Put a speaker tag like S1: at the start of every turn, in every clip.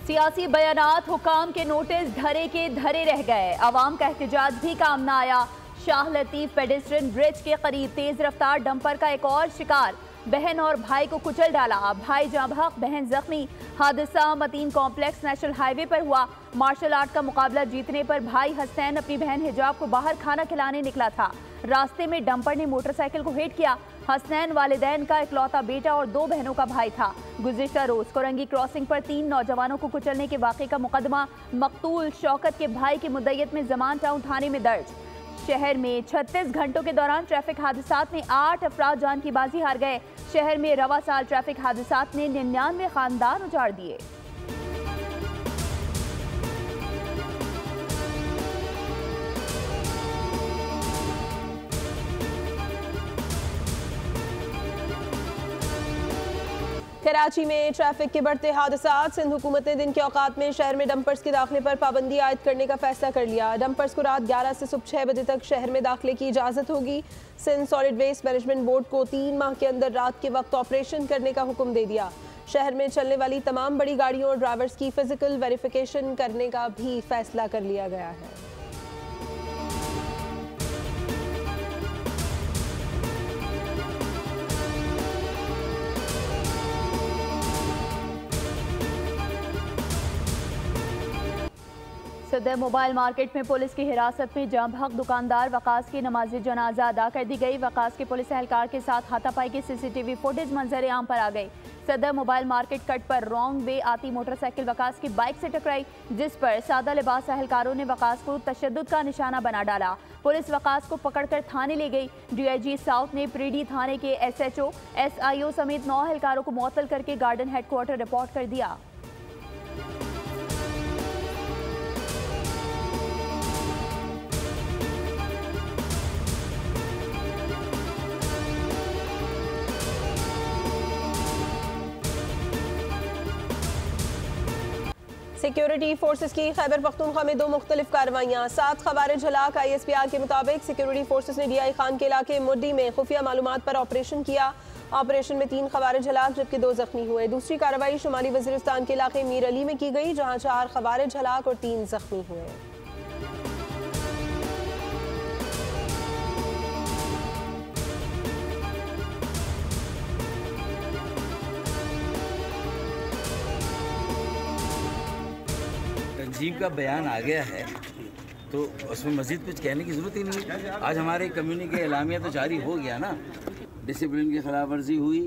S1: सियासी बयानात हुकाम के नोटिस धरे के धरे रह गए। अवाम का एहतजाज भी काम न आया। शाह लतीफ पेडेस्ट्रियन ब्रिज के करीब तेज रफ्तार डंपर का एक और शिकार, बहन और भाई को कुचल डाला। भाई जाँ बहक, बहन जख्मी। हादसा मतीन कॉम्प्लेक्स नेशनल हाईवे पर हुआ। मार्शल आर्ट का मुकाबला जीतने पर भाई हसनैन अपनी बहन हिजाब को बाहर खाना खिलाने निकला था। रास्ते में डंपर ने मोटरसाइकिल को हिट किया। हसनैन वालिदैन का इकलौता बेटा और 2 बहनों का भाई था। गुज़िश्ता रोज कोरंगी क्रॉसिंग पर 3 नौजवानों को कुचलने के वाक़े का मुकदमा मकतूल शौकत के भाई की मुद्दयत में जमान टाउन थाने में दर्ज। शहर में 36 घंटों के दौरान ट्रैफिक हादसात में 8 अफराद जान की बाजी हार गए। शहर में रवा साल ट्रैफिक हादसात ने 99 खानदान उजाड़ दिए।
S2: कराची में ट्रैफिक के बढ़ते हादसात। सिंध हुकूमत ने दिन के औकात में शहर में डंपर्स के दाखिले पर पाबंदी आयद करने का फैसला कर लिया। डंपर्स को रात 11 से सुबह 6 बजे तक शहर में दाखिले की इजाज़त होगी। Sindh solid waste management board को 3 माह के अंदर रात के वक्त ऑपरेशन करने का हुक्म दे दिया। शहर में चलने वाली तमाम बड़ी गाड़ियों और ड्राइवर्स की फिजिकल वेरिफिकेशन करने का भी फैसला कर लिया गया है।
S1: सदर मोबाइल मार्केट में पुलिस की हिरासत में जाँ बहक दुकानदार वकास की नमाज जनाजा अदा कर दी गई। वकास के पुलिस एहलकार के साथ हाथापाई की सीसीटीवी फुटेज मंजर आम पर आ गई। सदर मोबाइल मार्केट कट पर रॉन्ग वे आती मोटरसाइकिल वकास की बाइक से टकराई, जिस पर सादा लिबास एहलकारों ने वकास को तशद्दुद का निशाना बना डाला। पुलिस वकास को पकड़कर थाने ले गई। DIG साउथ ने प्रीडी थाने के SHO, SIO समेत 9 एहलकारों को मुअत्तल करके गार्डन हेडक्वार्टर रिपोर्ट कर दिया।
S2: सिक्योरिटी फोर्सेस की खैबर पख्तूनख्वा में 2 मुख्तलिफ कार्रवाइयाँ। 7 खवारिज हलाक। ISPR के मुताबिक सिक्योरिटी फोर्सेस ने DI खान के इलाके मुड्डी में खुफिया मालूमात पर ऑपरेशन किया। ऑपरेशन में 3 खवारिज हलाक जबकि 2 जख्मी हुए। दूसरी कार्रवाई शुमाली वजीरिस्तान के इलाके मीर अली में की गई, जहाँ 4 खवारिज हलाक और 3 जख्मी हुए।
S3: तंजीम का बयान आ गया है तो उसमें मज़ीद कुछ कहने की ज़रूरत ही नहीं है। आज हमारे कम्युनिटी एलामिया तो जारी हो गया ना। डिसिप्लिन की खिलाफ वर्जी हुई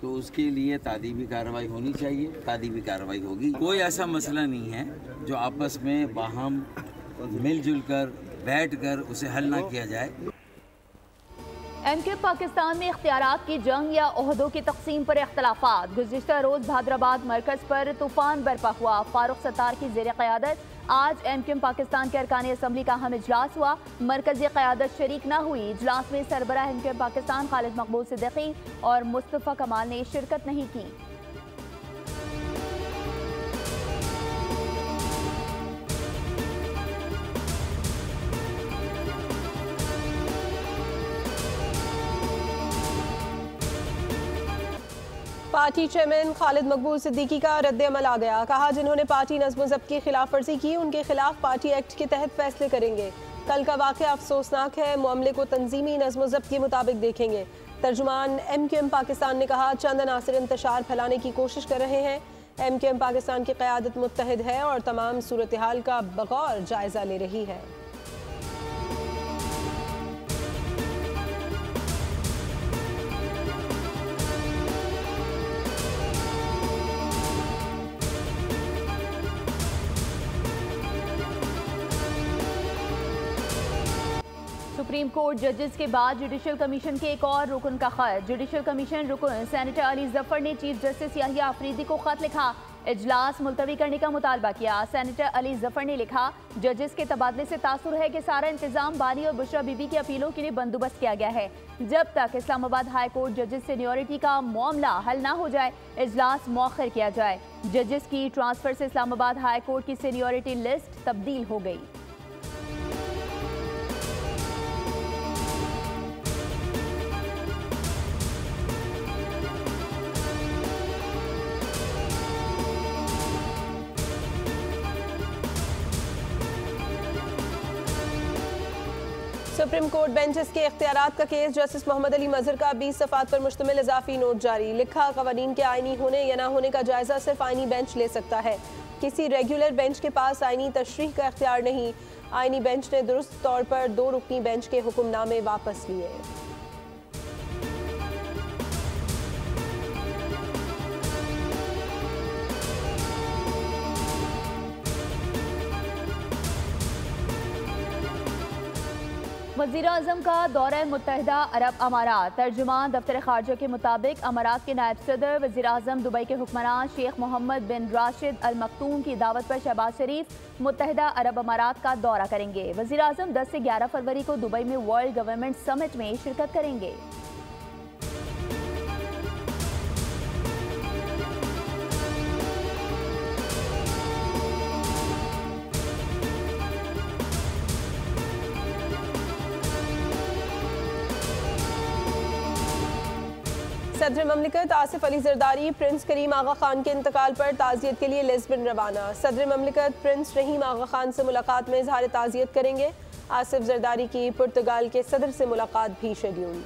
S3: तो उसके लिए तादीबी कार्रवाई होनी चाहिए, तादीबी कार्रवाई होगी। कोई ऐसा मसला नहीं है जो आपस में बाहम मिलजुल कर बैठ कर उसे हल ना किया जाए।
S1: MQ पाकिस्तान में इख्तियारात की जंग या ओहदों की तकसीम पर इख्तलाफात। गुज़िश्ता रोज़ भादराबाद मरकज़ पर तूफान बरपा हुआ। फारूक सत्तार की ज़ेर क़यादत आज MQ पाकिस्तान के अरकान असम्बली का अहम इजलास हुआ। मरकज़ी क़यादत शरीक न हुई। इजलास में सरबराह MQ पाकिस्तान खालिद मकबूल सिद्दीकी और मुस्तफ़ा कमाल ने शिरकत नहीं की।
S2: पार्टी चेयरमैन खालिद मकबूल सिद्दीकी का रद्द-ए-अमल आ गया। कहा, जिन्होंने पार्टी नज़्म व ज़ब्त की खिलाफ वर्जी की उनके खिलाफ पार्टी एक्ट के तहत फैसले करेंगे। कल का वाक़या अफसोसनाक है, मामले को तंजीमी नज़्म व ज़ब्त के मुताबिक देखेंगे। तर्जुमान MQM पाकिस्तान ने कहा, चंद अनासिर इंतशार फैलाने की कोशिश कर रहे हैं। MQM पाकिस्तान की क़यादत मुत्तहिद है और तमाम सूरत हाल का बगौर जायज़ा ले रही है।
S1: सुप्रीम कोर्ट जजेस के बाद जुडिशल कमीशन के एक और रुकन का खत। जुडिशल कमीशन रुकन सेनेटर अली जफर ने चीफ जस्टिस याहिया आफरीदी को खत लिखा, इजलास मुलतवी करने का मुतालबा किया। सेनेटर अली जफर ने लिखा, जजेस के तबादले से तासुर है कि सारा इंतजाम बानी और बुशरा बीबी की अपीलों के लिए बंदोबस्त किया गया है। जब तक इस्लामाबाद हाई कोर्ट जजेस सीनियोरिटी का मामला हल ना हो जाए, इजलास मौखर किया जाए। जजेस की ट्रांसफर से इस्लामाबाद हाई कोर्ट की सीनियोरिटी लिस्ट तब्दील हो गई।
S2: सुप्रीम कोर्ट बेंचेस के इख्तियारात का केस जस्टिस मोहम्मद अली मजहर का 20 सफ़ात पर मुश्तमिल इजाफी नोट जारी। लिखा, क़वानीन के आईनी होने या ना होने का जायजा सिर्फ आईनी बेंच ले सकता है। किसी रेगुलर बेंच के पास आईनी तशरीह का इख्तियार नहीं। आईनी बेंच ने दुरुस्त तौर पर 2 रुकनी बेंच के हुक्मनामे वापस लिए।
S1: वज़ीर-ए-आज़म का दौरा मुत्तहिदा अरब अमारात। तर्जुमान दफ्तर ख़ारजा के मुताबिक अमारात के नायब सदर वज़ीर-ए-आज़म दुबई के हुक्मरान शेख मोहम्मद बिन राशिद अल मखतूम की दावत पर शहबाज शरीफ मुत्तहिदा अरब अमारात का दौरा करेंगे। वज़ीर-ए-आज़म 10 से 11 फरवरी को दुबई में वर्ल्ड गवर्नमेंट समिट में शिरकत करेंगे।
S2: सदर ममलिकत आसिफ अली जरदारी प्रिंस करीम आगा खान के इंतकाल पर ताज़ियत के लिए लिस्बन रवाना। सदर ममलिकत प्रिंस रहीम आगा खान से मुलाकात में इजहार ताज़ियत करेंगे। आसिफ जरदारी की पुर्तगाल के सदर से मुलाकात भी शेड्यूल।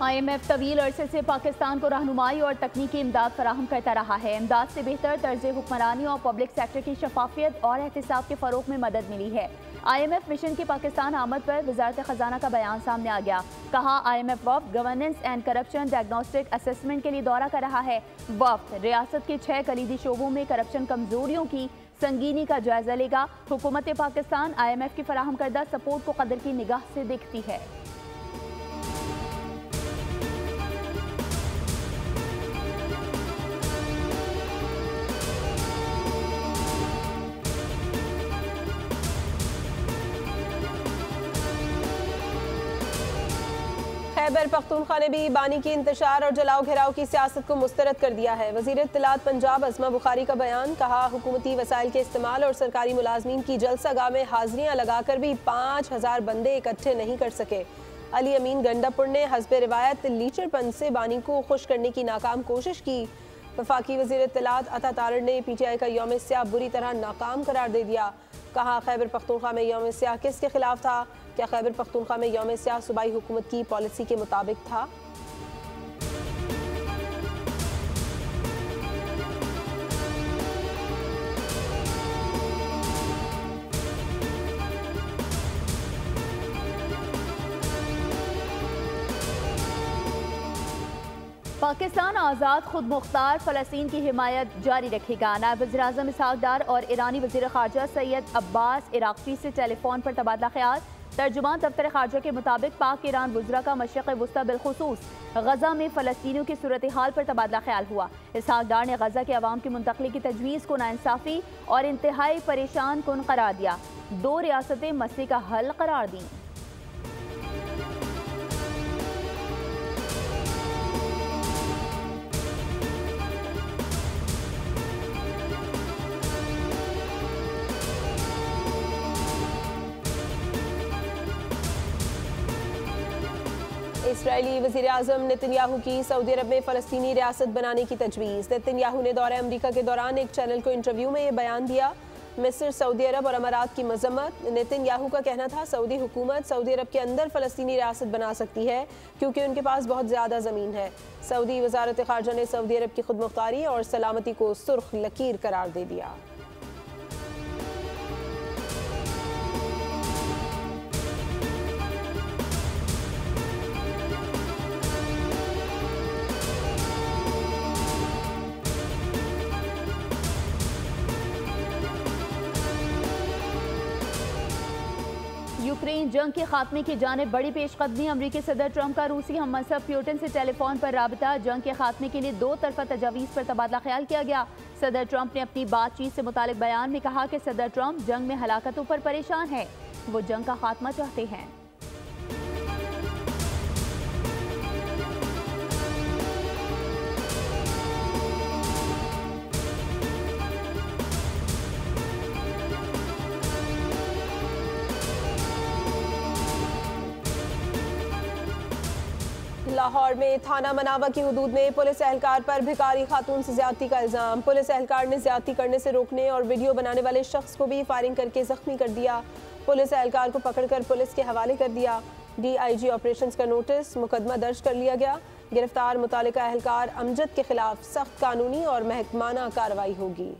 S1: IMF तवील अरसे से पाकिस्तान को रहनुमाई और तकनीकी इमदाद फराहम करता रहा है। इमदाद से बेहतर तर्ज हुक्मरानी और पब्लिक सेक्टर की शफाफियत और एहतिसाब के फ़रोग में मदद मिली है। IMF मिशन की पाकिस्तान आमद पर वजारत ख़जाना का बयान सामने आ गया। कहा, IMF वफ़द governance and corruption diagnostic assessment के लिए दौरा कर रहा है। वफ़द रियासत के 6 कलीदी शोबों में करप्शन कमजोरियों की संगीनी का जायजा लेगा। हुकूमत पाकिस्तान IMF की फराहम करदा सपोर्ट को कदर की निगाह से देखती है।
S2: खैबर पख्तूनख्वा ने भी बानी की इंतशार और जलाओ घेराव की सियासत को मुस्तरद कर दिया है। वज़ीर इत्तलात पंजाब अज़मा बुखारी का बयान। कहा, हुकूमती वसाइल के इस्तेमाल और सरकारी मुलाजमीन की जलसागाह में हाजिरियाँ लगाकर भी 5000 बंदे इकट्ठे नहीं कर सके। अली अमीन गंडापुर ने हस्बे रिवायत लीचरपन से बानी को खुश करने की नाकाम कोशिश की। वफाकी वज़ीर इत्तलात अता तारड़ ने PTI का यौम स्याह बुरी तरह नाकाम करार दे दिया। कहा, खैबर पख्तूनख्वा में यौम स्याह किसके खिलाफ था? क्या खैबर पख्तूनख्वा में यौम स्याह सूबाई हुकूमत की पॉलिसी के मुताबिक था?
S1: पाकिस्तान आज़ाद खुद मुख्तार फ़लस्तीन की हिमायत जारी रखेगा। नायब वज़ीर-ए-आज़म इसहाक डार और ईरानी वज़ीर ख़ारजा सैयद अब्बास इराक़ची से टेलीफोन पर तबादला ख्याल। तर्जुमान दफ्तर ख़ारजा के मुताबिक पाक ईरान वज़रा का मशरिक़ वस्ता बिलखुसूस गज़ा में फ़लस्तीनियों की सूरत हाल पर तबादला ख्याल हुआ। इसहाक डार ने गज़ा के अवाम की मुंतक़ली की तजवीज़ को नाइंसाफ़ी और इंतहाई परेशान कुन करार दिया। 2 रियासतें मसले का हल करार दी।
S2: इसराइली वज़ीर-ए-आज़म नेतन्याहू की सऊदी अरब में फ़लस्तीनी रियासत बनाने की तजवीज़। नेतन्याहू ने दौरे अमरीका के दौरान एक चैनल को इंटरव्यू में ये बयान दिया। मिस्र, सऊदी अरब और अमारात की मजम्मत। नेतन्याहू का कहना था, सऊदी हुकूमत सऊदी अरब के अंदर फ़लस्तीनी रियासत बना सकती है क्योंकि उनके पास बहुत ज़्यादा ज़मीन है। सऊदी वज़ारत ख़ारजा ने सऊदी अरब की खुद मुख्तारी और सलामती को सुर्ख लकीर करार दे दिया।
S1: यूक्रेन जंग के खात्मे की जानिब बड़ी पेशकदमी। अमरीकी सदर ट्रंप का रूसी हममंसब प्यूटिन से टेलीफोन पर राबता। जंग के खात्मे के लिए 2 तरफा तजावीज़ पर तबादला ख्याल किया गया। सदर ट्रंप ने अपनी बातचीत से मुतालिक बयान में कहा कि सदर ट्रंप जंग में हलाकतों पर परेशान है। वो जंग का खात्मा चाहते हैं।
S2: लाहौर में थाना मनावा की हुदूद में पुलिस एहलकार पर भिखारी खातून से ज्यादती का इल्जाम। पुलिस एहलकार ने ज्यादती करने से रोकने और वीडियो बनाने वाले शख्स को भी फायरिंग करके जख्मी कर दिया। पुलिस एहलकार को पकड़कर पुलिस के हवाले कर दिया। DIG ऑपरेशंस का नोटिस मुकदमा दर्ज कर लिया गया। गिरफ्तार मुतालिका एहलकार अमजद के खिलाफ सख्त कानूनी और महकमाना कार्रवाई होगी।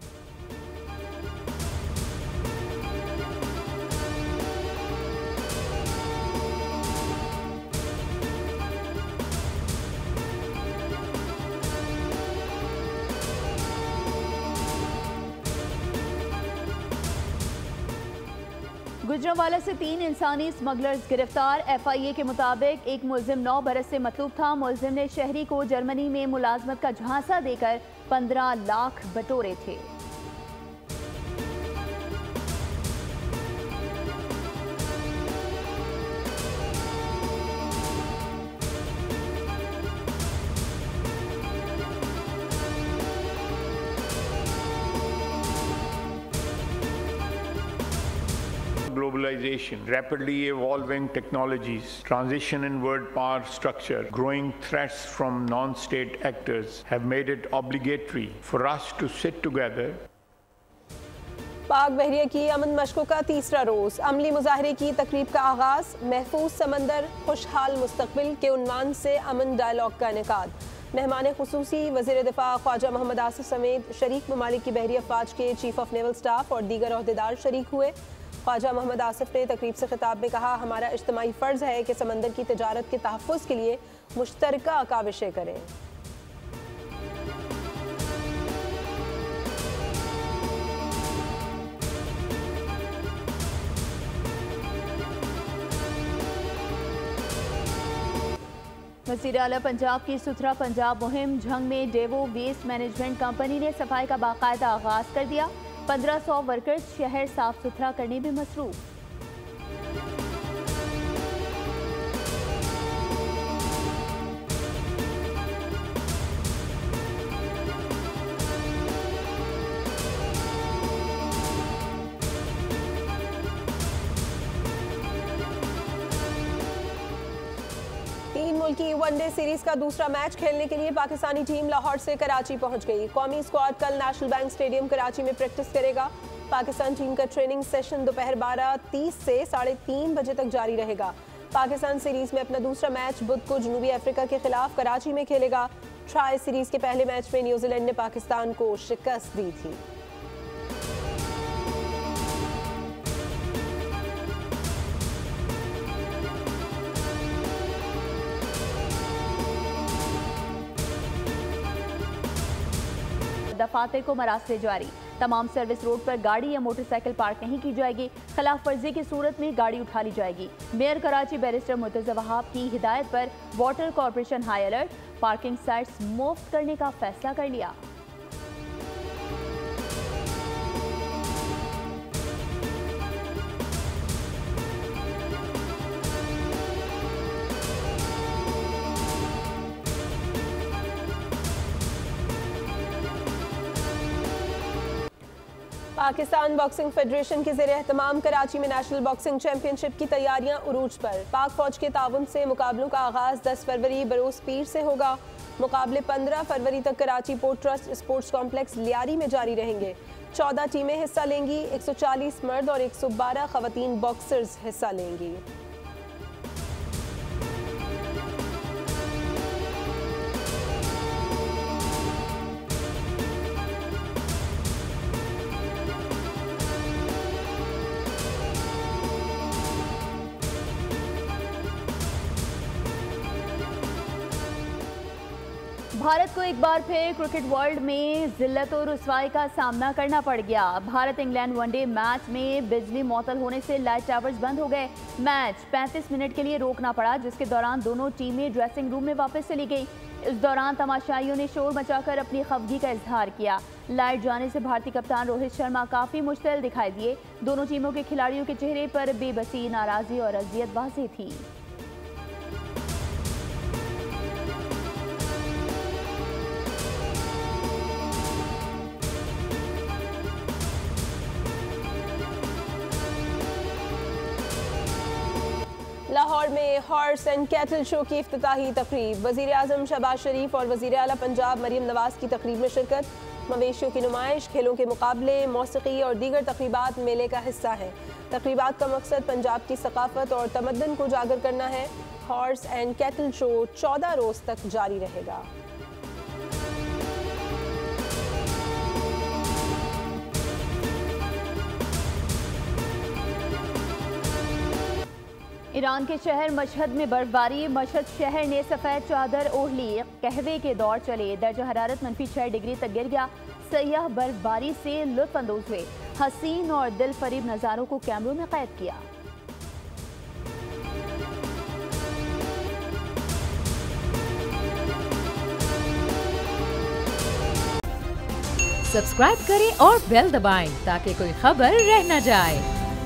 S1: गुजरांवाला से 3 इंसानी स्मगलर्स गिरफ्तार। FIA के मुताबिक एक मुलजिम 9 बरस से मतलूब था। मुलजिम ने शहरी को जर्मनी में मुलाजमत का झांसा देकर 15 लाख बटोरे थे।
S4: Globalization, rapidly evolving technologies, transition in world power structure, growing threats from non-state actors have made it obligatory for us to sit together.
S2: पाक बहरिया की अमन मशकों का तीसरा रोज अमली मुजाहरे की तकरीब का आगाज। महफूज समंदर खुशहाल मुस्तकबिल के उन्वान से अमन डायलॉग का इनेकाद। मेहमान खुसूसी वज़ीर दिफा ख्वाजा मोहम्मद आसिफ समेत शरीक ममालिक की बहरी अफवाज के चीफ ऑफ नेवल स्टाफ और दीगर ओहदेदार शरीक हुए। ख्वाजा मोहम्मद आसिफ ने तकरीब से खिताब में कहा, हमारा इज्तिमाई फ़र्ज़ है कि समंदर की तिजारत के तहफ़्फ़ुज़ के लिए मुश्तरका काविशें करें।
S1: वज़ीर आला पंजाब की सुथरा पंजाब मुहिम झंग में डेवो वेस्ट मैनेजमेंट कंपनी ने सफाई का बाकायदा आगाज कर दिया। 1500 वर्कर्स शहर साफ सुथरा करने में मसरूफ।
S2: मुल्की वनडे सीरीज का दूसरा मैच खेलने के लिए पाकिस्तानी टीम लाहौर से कराची पहुंच गई। कौमी स्क्वाड कल नेशनल बैंक स्टेडियम कराची में प्रैक्टिस करेगा। पाकिस्तान टीम का ट्रेनिंग सेशन दोपहर 12:30 से 3:30 बजे तक जारी रहेगा। पाकिस्तान सीरीज में अपना दूसरा मैच बुध को जनूबी अफ्रीका के खिलाफ कराची में खेलेगा। ट्राई सीरीज के पहले मैच में न्यूजीलैंड ने पाकिस्तान को शिकस्त दी थी।
S1: दफातर को मरासले जारी। तमाम सर्विस रोड पर गाड़ी या मोटरसाइकिल पार्क नहीं की जाएगी। खिलाफ वर्जी की सूरत में गाड़ी उठा ली जाएगी। मेयर कराची बैरिस्टर मुर्तजा वहाब की हिदायत पर water corporation high alert. Parking sites मुफ्त करने का फैसला कर लिया।
S2: पाकिस्तान बॉक्सिंग फेडरेशन के ज़रिए एहतमाम कराची में नेशनल बॉक्सिंग चैंपियनशिप की तैयारियां उरूज पर। पाक फौज के ताउन से मुकाबलों का आगाज 10 फरवरी बरोज पीर से होगा। मुकाबले 15 फरवरी तक Karachi port trust sports complex Lyari में जारी रहेंगे। 14 टीमें हिस्सा लेंगी। 140 मर्द और 112 खवातीन बॉक्सर्स हिस्सा लेंगी।
S1: भारत को एक बार फिर क्रिकेट वर्ल्ड में जिल्लत और रुसवाई का सामना करना पड़ गया। भारत इंग्लैंड वनडे मैच में बिजली मअतल होने से लाइट टावर्स बंद हो गए। मैच 35 मिनट के लिए रोकना पड़ा, जिसके दौरान दोनों टीमें ड्रेसिंग रूम में वापस चली गई। इस दौरान तमाशाइयों ने शोर मचाकर अपनी खफगी का इजहार किया। लाइट जाने से भारतीय कप्तान रोहित शर्मा काफी मुश्तिल दिखाई दिए। दोनों टीमों के खिलाड़ियों के चेहरे पर बेबसी, नाराजगी और अजियत वाज़ेह थी।
S2: लाहौर में हॉर्स एंड कैटल शो की इफ्तिताही तकरीब, वज़ीर आज़म शहबाज शरीफ और वज़ीर आला पंजाब मरीम नवाज की तकरीब में शिरकत। मवेशियों की नुमाइश, खेलों के मुकाबले, मौसीकी और दीगर तकरीबात मेले का हिस्सा है। तकरीबात का मकसद पंजाब की सकाफत और तमद्दन को उजागर करना है। हॉर्स एंड कैटल शो 14 रोज तक जारी रहेगा।
S1: ईरान के शहर मशहद में बर्फबारी, मशहद शहर ने सफ़ेद चादर ओढ़ ली, कहवे के दौर चले, दर्जा हरारत -6 डिग्री तक गिर गया। सयाह बर्फबारी से लुत्फ अंदोज हुए, हसीन और दिल फरीब नज़ारों को कैमरों में कैद किया।
S5: सब्सक्राइब करें और बेल दबाएं ताकि कोई खबर रह न जाए।